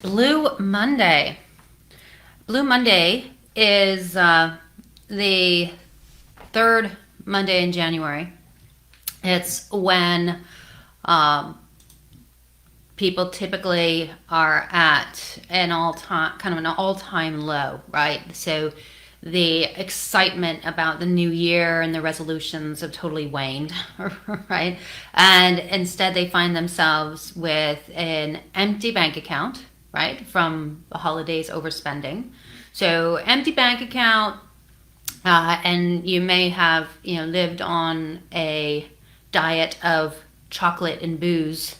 Blue Monday. Blue Monday is the third Monday in January. It's when people typically are at an all-time low, right? So the excitement about the new year and the resolutions have totally waned, right? And instead they find themselves with an empty bank account, right? From the holidays overspending. So empty bank account, and you may have, lived on a diet of chocolate and booze,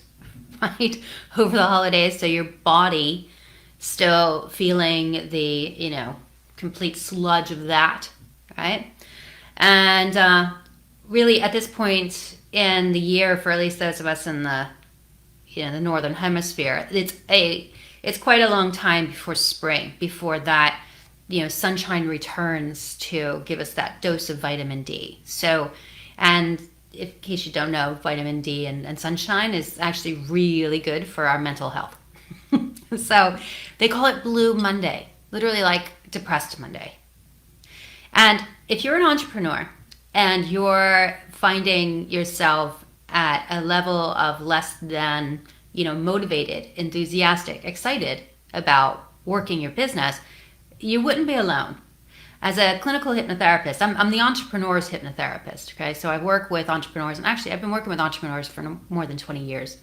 right, over the holidays. So your body still feeling the, complete sludge of that, right? And really, at this point in the year, for at least those of us in the northern hemisphere, it's quite a long time before spring, before that sunshine returns to give us that dose of vitamin D. So, and in case you don't know, vitamin D and sunshine is actually really good for our mental health. So they call it Blue Monday, literally like Depressed Monday. And if you're an entrepreneur and you're finding yourself at a level of less than, motivated, enthusiastic, excited about working your business, you wouldn't be alone. As a clinical hypnotherapist, I'm the entrepreneur's hypnotherapist, okay? So I work with entrepreneurs, and actually I've been working with entrepreneurs for more than 20 years.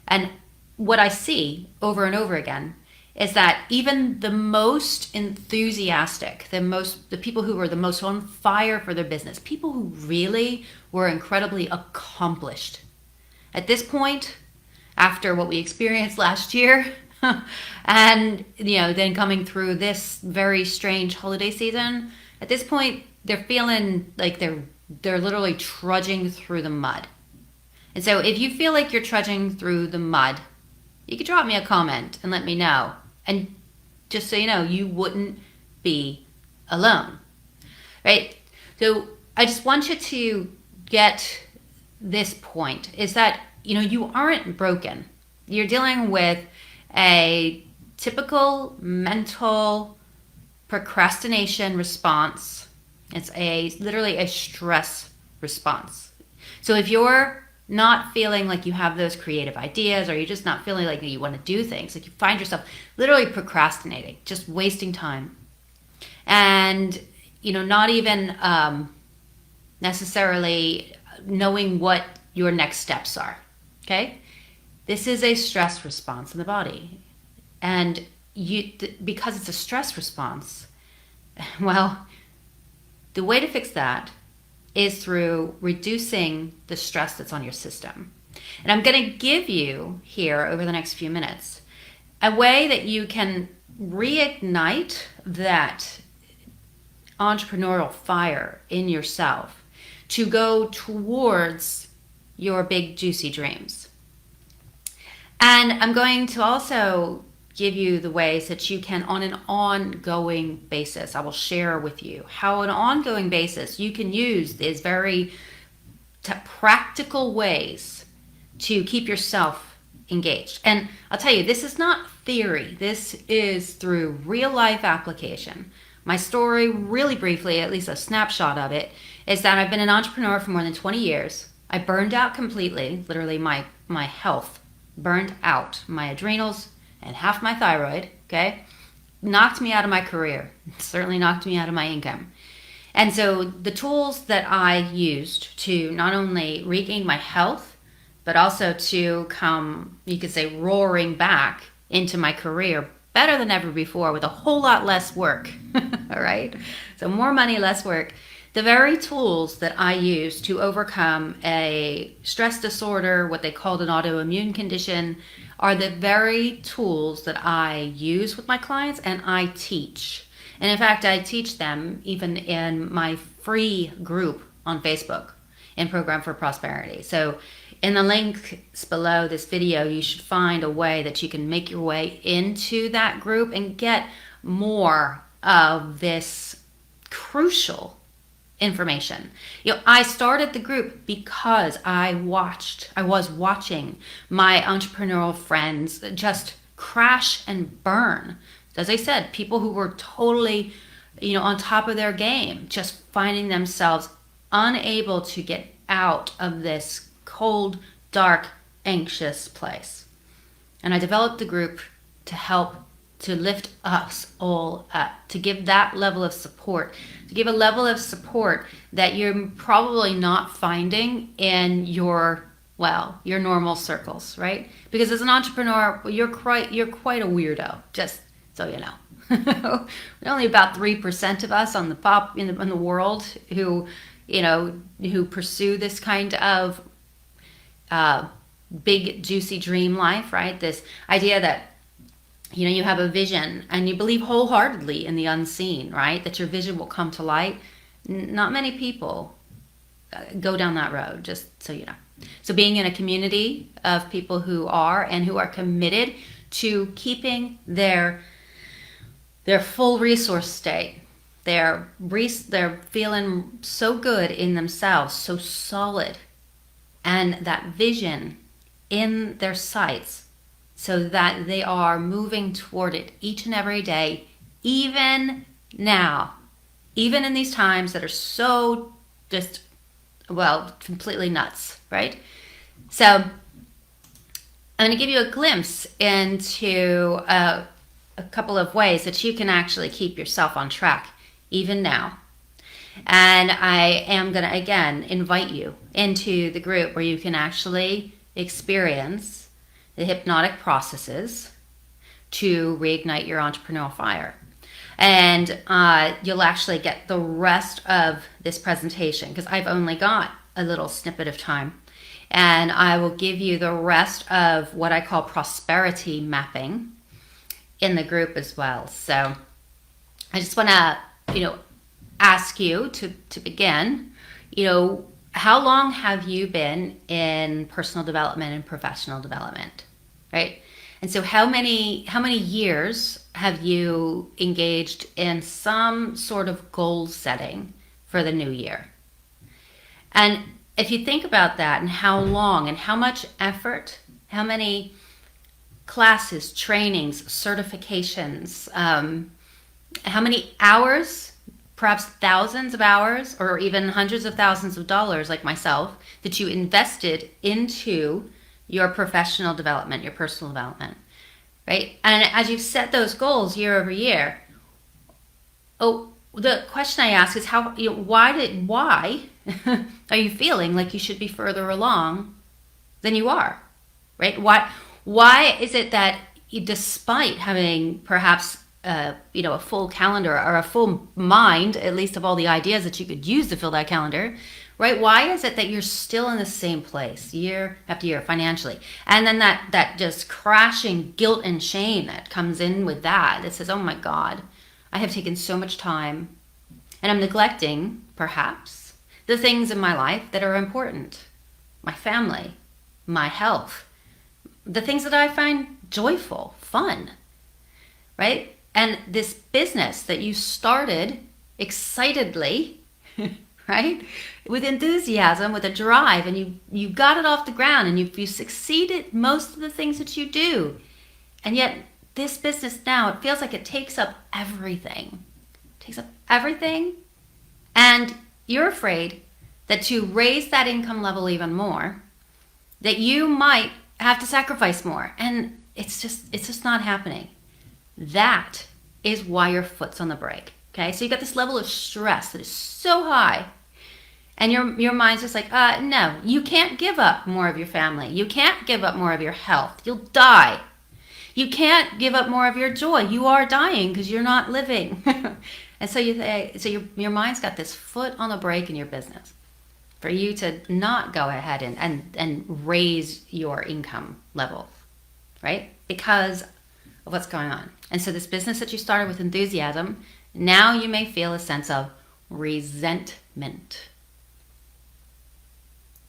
And what I see over and over again is that even the most enthusiastic, the people who were the most on fire for their business, people who really were incredibly accomplished, at this point, after what we experienced last year, and then coming through this very strange holiday season, at this point they're feeling like they're literally trudging through the mud. And so if you feel like you're trudging through the mud, you could drop me a comment and let me know. And just so you know, you wouldn't be alone, right? So I just want you to get this point, is that you aren't broken. You're dealing with a typical mental procrastination response. It's literally a stress response. So if you're not feeling like you have those creative ideas, or you're just not feeling like you want to do things, like you find yourself literally procrastinating, just wasting time, and not even necessarily knowing what your next steps are, okay? This is a stress response in the body. And because it's a stress response, well, the way to fix that is through reducing the stress that's on your system. And I'm going to give you here over the next few minutes a way that you can reignite that entrepreneurial fire in yourself to go towards your big juicy dreams. And I'm going to also give you the ways that you can, on an ongoing basis, I will share with you how on an ongoing basis you can use these very practical ways to keep yourself engaged. And I'll tell you, this is not theory. This is through real life application. My story, really briefly, at least a snapshot of it, is that I've been an entrepreneur for more than 20 years. I burned out completely, literally my health burned out, my adrenals and half my thyroid, okay, knocked me out of my career, certainly knocked me out of my income. And so the tools that I used to not only regain my health, but also to come, you could say, roaring back into my career better than ever before with a whole lot less work, all right? So more money, less work. The very tools that I use to overcome a stress disorder, what they called an autoimmune condition, are the very tools that I use with my clients and I teach. And in fact, I teach them even in my free group on Facebook in Program for Prosperity. So in the links below this video, you should find a way that you can make your way into that group and get more of this crucial information. I started the group because I was watching my entrepreneurial friends just crash and burn. As I said, people who were totally, on top of their game, just finding themselves unable to get out of this cold, dark, anxious place. And I developed the group to help to lift us all up, to give that level of support, to give a level of support that you're probably not finding in your normal circles, right? Because as an entrepreneur, you're quite a weirdo, just so you know. Only about 3% of us on in the world who pursue this kind of big juicy dream life, right? This idea that you have a vision and you believe wholeheartedly in the unseen, right? That your vision will come to light. Not many people go down that road, just so you know. So being in a community of people who are committed to keeping their full resource state, they're feeling so good in themselves, so solid, and that vision in their sights, so that they are moving toward it each and every day, even now, even in these times that are so just, completely nuts, right? So I'm going to give you a glimpse into a couple of ways that you can actually keep yourself on track, even now. And I am going to, again, invite you into the group where you can actually experience the hypnotic processes to reignite your entrepreneurial fire. And you'll actually get the rest of this presentation, because I've only got a little snippet of time. And I will give you the rest of what I call prosperity mapping in the group as well. So I just want to, ask you to begin, how long have you been in personal development and professional development, right? And so how many years have you engaged in some sort of goal setting for the new year? And if you think about that and how long and how much effort, how many classes, trainings, certifications, how many hours, perhaps thousands of hours or even hundreds of thousands of dollars, like myself, that you invested into your professional development, your personal development, right? And as you've set those goals year over year, the question I ask is why are you feeling like you should be further along than you are, right? Why is it that despite having perhaps a full calendar or a full mind, at least of all the ideas that you could use to fill that calendar, right? Why is it that you're still in the same place year after year financially? And then that just crashing guilt and shame that comes in with that says, oh my God, I have taken so much time and I'm neglecting perhaps the things in my life that are important. My family, my health, the things that I find joyful, fun, right? And this business that you started excitedly, right? With enthusiasm, with a drive, and you got it off the ground and you succeeded most of the things that you do. And yet this business now, it feels like it takes up everything. It takes up everything. And you're afraid that to raise that income level even more, that you might have to sacrifice more. And it's just not happening. That is why your foot's on the brake. Okay, so you got this level of stress that is so high, and your mind's just like, no, you can't give up more of your family. You can't give up more of your health. You'll die. You can't give up more of your joy. You are dying because you're not living. And so your mind's got this foot on the brake in your business for you to not go ahead and raise your income level, right? Because of what's going on. And so this business that you started with enthusiasm, now you may feel a sense of resentment.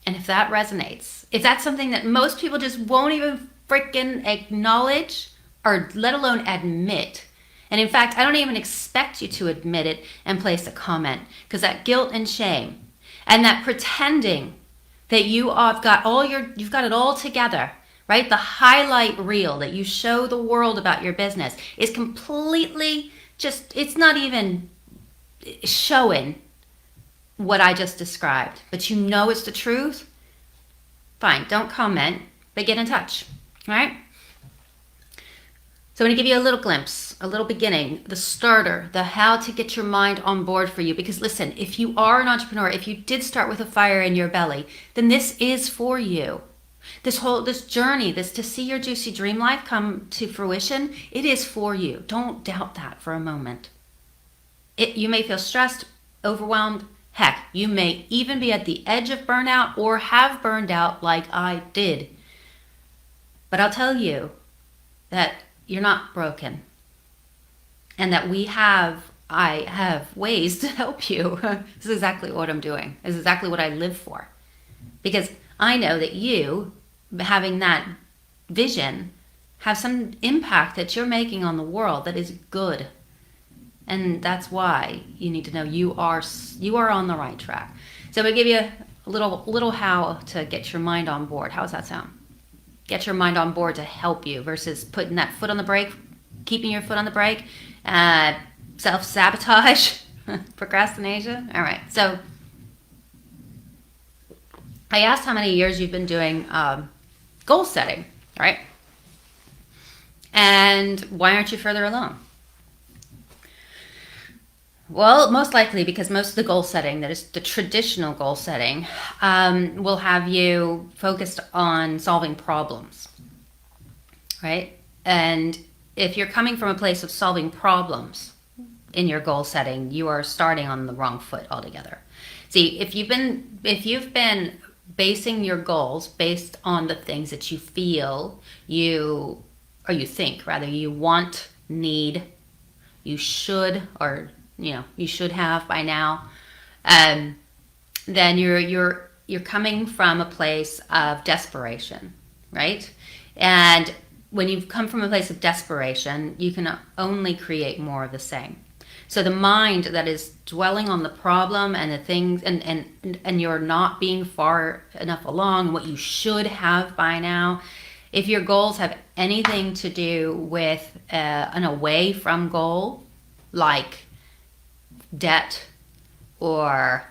And if that resonates, if that's something that most people just won't even freaking acknowledge or let alone admit, and in fact, I don't even expect you to admit it and place a comment, because that guilt and shame and that pretending that you've got it all together, right? The highlight reel that you show the world about your business is completely just, it's not even showing what I just described, but you know it's the truth. Fine, don't comment, but get in touch, right? So I'm going to give you a little glimpse, a little beginning, the starter, the how to get your mind on board for you. Because listen, if you are an entrepreneur, if you did start with a fire in your belly, then this is for you. This journey, this to see your juicy dream life come to fruition, it is for you. Don't doubt that for a moment. You may feel stressed, overwhelmed. Heck, you may even be at the edge of burnout or have burned out like I did. But I'll tell you that you're not broken, and that I have ways to help you. This is exactly what I'm doing. This is exactly what I live for. Because I know that you, having that vision, have some impact that you're making on the world that is good. And that's why you need to know you are on the right track. So I'm going to give you a little how to get your mind on board. How does that sound? Get your mind on board to help you versus putting that foot on the brake, keeping your foot on the brake, self-sabotage, procrastination. All right. So I asked how many years you've been doing goal setting, right? And why aren't you further along? Well, most likely because most of the goal setting, that is the traditional goal setting, will have you focused on solving problems, right? And if you're coming from a place of solving problems in your goal setting, you are starting on the wrong foot altogether. See, if you've been basing your goals based on the things that you feel you think rather you want, need, you should, or you should have by now, then you're coming from a place of desperation, right? And when you've come from a place of desperation, you can only create more of the same. So the mind that is dwelling on the problem and the things, and you're not being far enough along, what you should have by now. If your goals have anything to do with an away from goal, like debt, or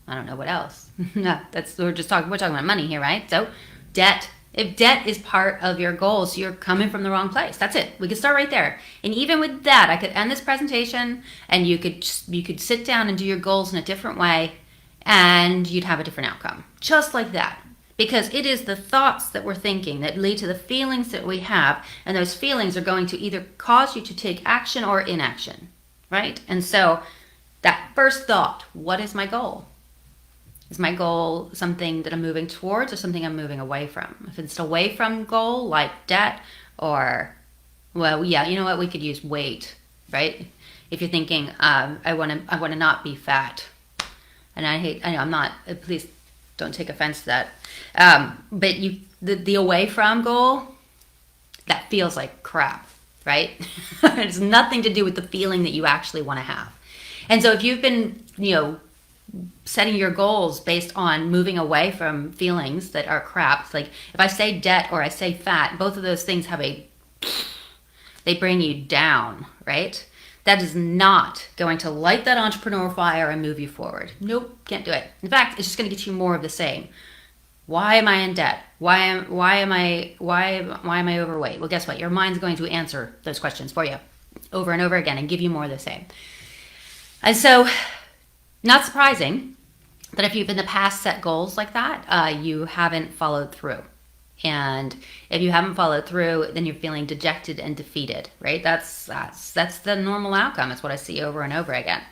I don't know what else. No, we're talking about money here, right? So debt. If debt is part of your goals, you're coming from the wrong place. That's it. We could start right there. And even with that, I could end this presentation and you could sit down and do your goals in a different way and you'd have a different outcome. Just like that. Because it is the thoughts that we're thinking that lead to the feelings that we have, and those feelings are going to either cause you to take action or inaction, right? And so that first thought, what is my goal? Is my goal something that I'm moving towards or something I'm moving away from? If it's away from goal, like debt, or, well, yeah, you know what? We could use weight, right? If you're thinking, I want to not be fat, and I know I'm not. Please don't take offense to that. But the away from goal, that feels like crap, right? It has nothing to do with the feeling that you actually want to have. And so if you've been, setting your goals based on moving away from feelings that are crap, it's like if I say debt or I say fat, both of those things they bring you down, right? That is not going to light that entrepreneur fire and move you forward. Nope, can't do it. In fact, it's just going to get you more of the same. Why am I in debt? Why am I overweight? Well, guess what? Your mind's going to answer those questions for you over and over again and give you more of the same. And so, not surprising that if you've in the past set goals like that, you haven't followed through. And if you haven't followed through, then you're feeling dejected and defeated, right? That's the normal outcome. It's what I see over and over again.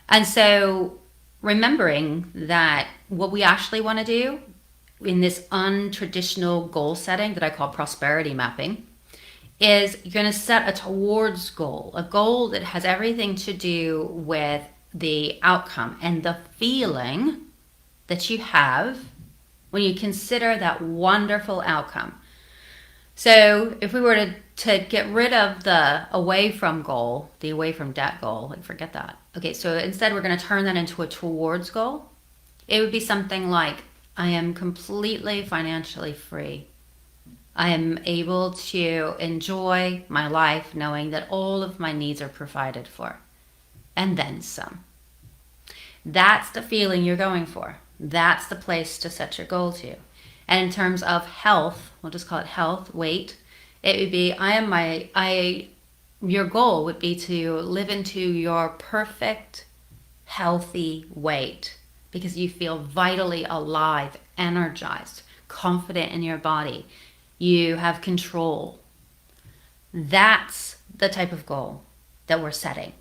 And so remembering that what we actually want to do in this untraditional goal setting that I call prosperity mapping is you're going to set a towards goal, a goal that has everything to do with the outcome and the feeling that you have when you consider that wonderful outcome. So if we were to get rid of the away from goal, the away from debt goal, like forget that. Okay, so instead we're going to turn that into a towards goal. It would be something like, I am completely financially free. I am able to enjoy my life knowing that all of my needs are provided for, and then some. That's the feeling you're going for. That's the place to set your goal to. And in terms of health, we'll just call it health, weight, it would be your goal would be to live into your perfect, healthy weight because you feel vitally alive, energized, confident in your body. You have control. That's the type of goal that we're setting.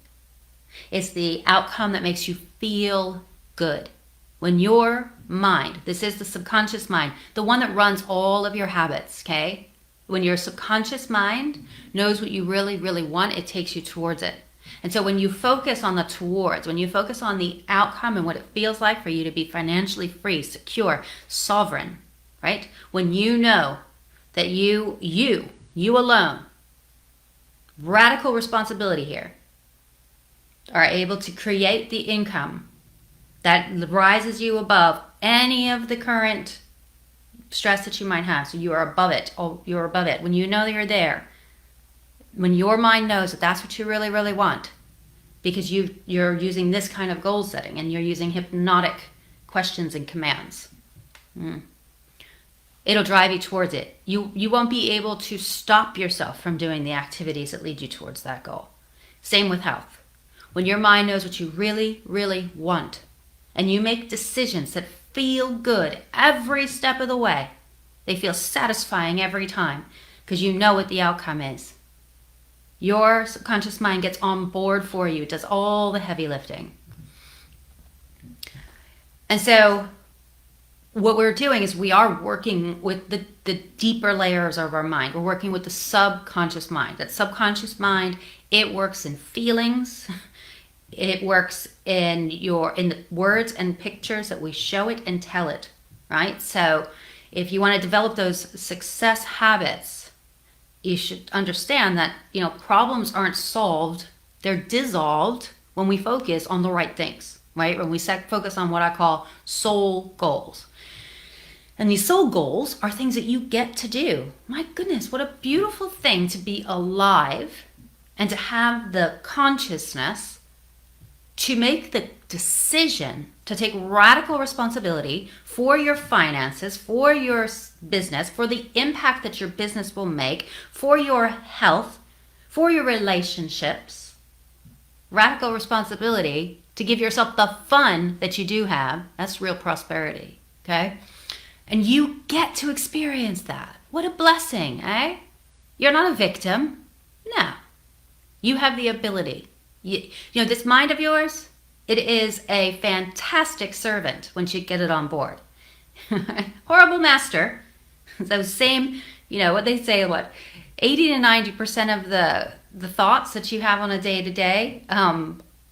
It's the outcome that makes you feel good. When your mind, this is the subconscious mind, the one that runs all of your habits, okay? When your subconscious mind knows what you really, really want, it takes you towards it. And so when you focus on the towards, when you focus on the outcome and what it feels like for you to be financially free, secure, sovereign, right? When you know that you alone, radical responsibility here, are able to create the income that rises you above any of the current stress that you might have. So you are above it. Oh, you're above it. When you know that you're there, when your mind knows that that's what you really, really want, because you're using this kind of goal setting and you're using hypnotic questions and commands, it'll drive you towards it. You won't be able to stop yourself from doing the activities that lead you towards that goal. Same with health. When your mind knows what you really, really want, and you make decisions that feel good every step of the way, they feel satisfying every time because you know what the outcome is. Your subconscious mind gets on board for you. It does all the heavy lifting. And so what we're doing is we are working with the deeper layers of our mind. We're working with the subconscious mind. That subconscious mind, it works in feelings. It works in the words and pictures that we show it and tell it, right? So if you want to develop those success habits, you should understand that, problems aren't solved. They're dissolved when we focus on the right things, right? When we focus on what I call soul goals. And these soul goals are things that you get to do. My goodness, what a beautiful thing to be alive and to have the consciousness to make the decision to take radical responsibility for your finances, for your business, for the impact that your business will make, for your health, for your relationships. Radical responsibility to give yourself the fun that you do have. That's real prosperity, okay? And you get to experience that. What a blessing, eh? You're not a victim. No. You have the ability. This mind of yours, it is a fantastic servant once you get it on board. Horrible master. Those same, what they say, 80 to 90% of the thoughts that you have on a day-to-day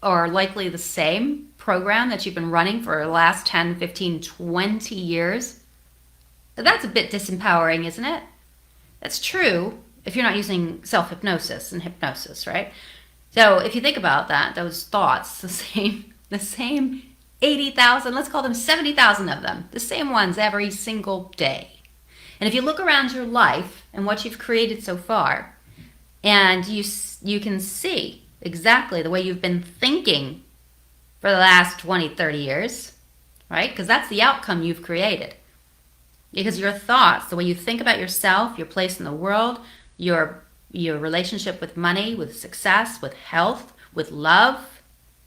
are likely the same program that you've been running for the last 10, 15, 20 years. That's a bit disempowering, isn't it? That's true if you're not using self-hypnosis and hypnosis, right? So if you think about that, those thoughts, the same 80,000, let's call them 70,000 of them, the same ones every single day. And if you look around your life and what you've created so far, and you can see exactly the way you've been thinking for the last 20, 30 years, right? Because that's the outcome you've created. Because your thoughts, the way you think about yourself, your place in the world, your relationship with money, with success, with health, with love,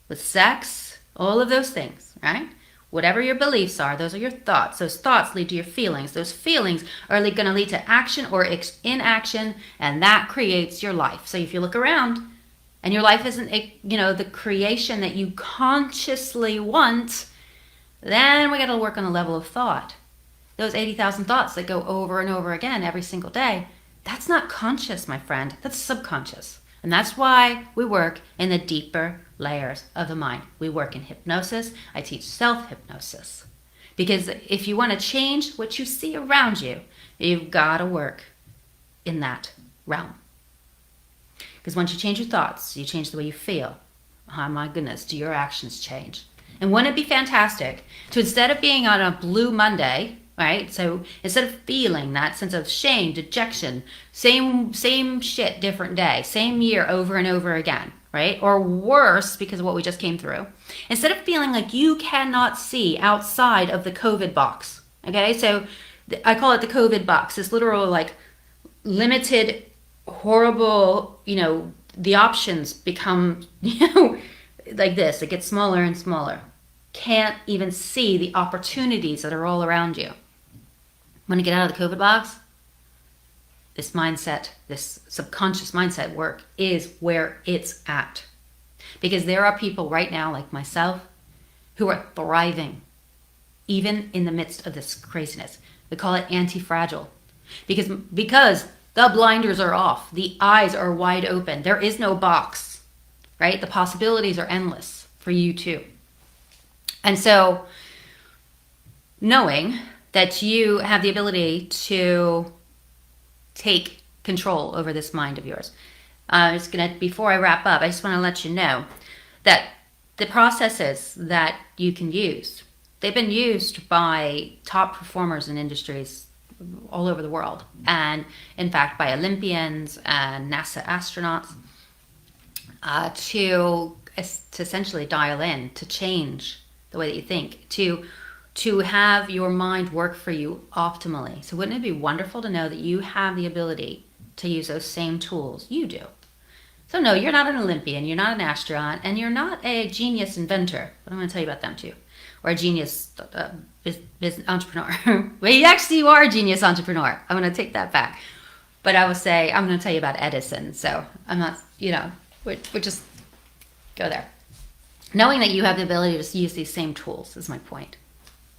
with sex, all of those things, right? Whatever your beliefs are, those are your thoughts. Those thoughts lead to your feelings. Those feelings are going to lead to action or inaction, and that creates your life. So if you look around and your life isn't, the creation that you consciously want, then we got to work on the level of thought. Those 80,000 thoughts that go over and over again every single day, that's not conscious, my friend. That's subconscious. And that's why we work in the deeper layers of the mind. We work in hypnosis. I teach self-hypnosis. Because if you want to change what you see around you, you've got to work in that realm. Because once you change your thoughts, you change the way you feel. Oh my goodness, do your actions change? And wouldn't it be fantastic to, instead of being on a blue Monday, right? So instead of feeling that sense of shame, dejection, same shit, different day, same year over and over again, right? Or worse, because of what we just came through, instead of feeling like you cannot see outside of the COVID box, okay? So I call it the COVID box. It's literally like limited, horrible, the options become, like this. It gets smaller and smaller. Can't even see the opportunities that are all around you. When you get out of the COVID box, this mindset, this subconscious mindset work is where it's at. Because there are people right now, like myself, who are thriving, even in the midst of this craziness. We call it anti-fragile. Because the blinders are off, the eyes are wide open. There is no box, right? The possibilities are endless for you too. And so, knowing that you have the ability to take control over this mind of yours. Before I wrap up, I just want to let you know that the processes that you can use, they've been used by top performers in industries all over the world. And in fact, by Olympians and NASA astronauts to essentially dial in, to change the way that you think, to have your mind work for you optimally. So wouldn't it be wonderful to know that you have the ability to use those same tools? You do. So no, you're not an Olympian, you're not an astronaut, and you're not a genius inventor. But I'm going to tell you about them too. Or a genius business entrepreneur. Well, you are a genius entrepreneur. I'm going to take that back. But I would say, I'm going to tell you about Edison. So I'm not, we'll just go there. Knowing that you have the ability to use these same tools is my point.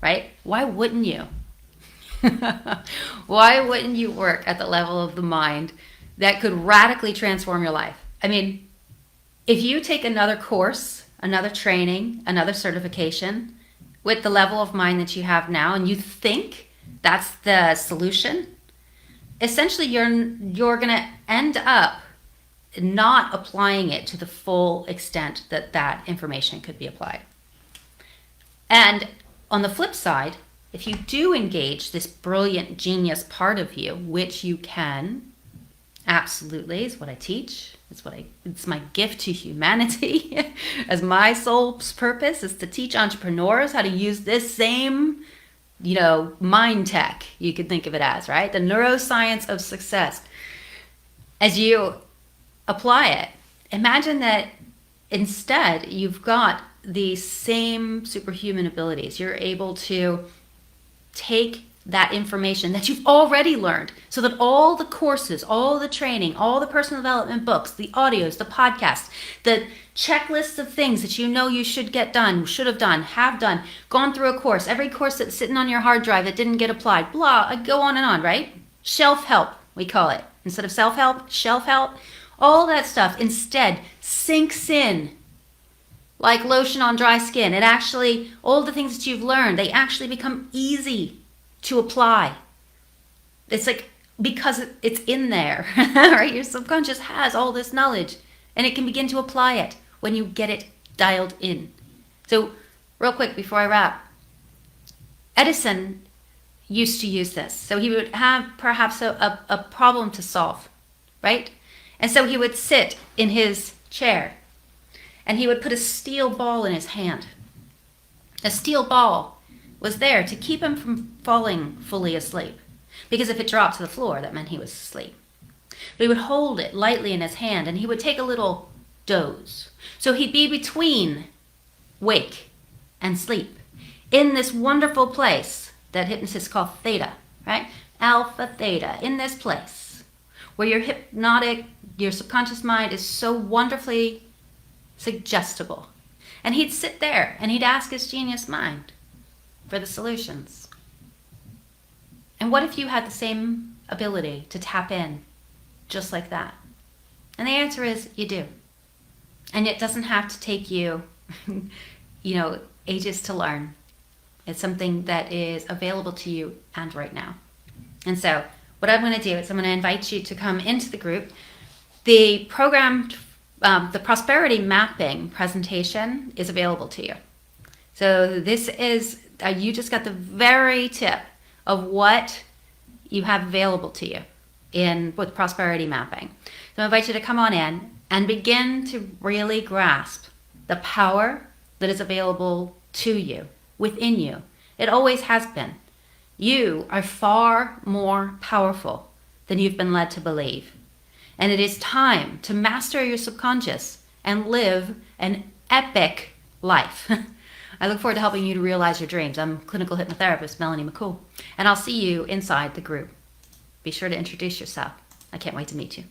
Right? Why wouldn't you? Why wouldn't you work at the level of the mind that could radically transform your life? I mean, if you take another course, another training, another certification with the level of mind that you have now, and you think that's the solution, essentially you're going to end up not applying it to the full extent that information could be applied. And on the flip side, if you do engage this brilliant genius part of you, which you can, absolutely, is what I teach. It's my gift to humanity. As my soul's purpose is to teach entrepreneurs how to use this same, mind tech, you could think of it as, right? The neuroscience of success. As you apply it, imagine that instead you've got the same superhuman abilities. You're able to take that information that you've already learned, so that all the courses, all the training, all the personal development books, the audios, the podcasts, the checklists of things that you should get done, should have done, have done, gone through a course, every course that's sitting on your hard drive that didn't get applied, blah, I go on and on, right? Shelf help, we call it. Instead of self-help, shelf help, all that stuff instead sinks in like lotion on dry skin. It actually, all the things that you've learned, they actually become easy to apply. It's like, because it's in there, right? Your subconscious has all this knowledge and it can begin to apply it when you get it dialed in. So real quick before I wrap, Edison used to use this. So he would have perhaps a problem to solve, right? And so he would sit in his chair and he would put a steel ball in his hand. A steel ball was there to keep him from falling fully asleep, because if it dropped to the floor, that meant he was asleep. But he would hold it lightly in his hand and he would take a little doze. So he'd be between wake and sleep in this wonderful place that hypnotists call theta, right? Alpha, theta, in this place where your subconscious mind is so wonderfully suggestible. And he'd sit there and he'd ask his genius mind for the solutions. And what if you had the same ability to tap in just like that? And the answer is you do. And it doesn't have to take you, ages to learn. It's something that is available to you and right now. And so what I'm going to do is I'm going to invite you to come into the group. The prosperity mapping presentation is available to you. So this is, you just got the very tip of what you have available to you with prosperity mapping. So I invite you to come on in and begin to really grasp the power that is available to you, within you. It always has been. You are far more powerful than you've been led to believe. And it is time to master your subconscious and live an epic life. I look forward to helping you to realize your dreams. I'm clinical hypnotherapist Melanie McCool, and I'll see you inside the group. Be sure to introduce yourself. I can't wait to meet you.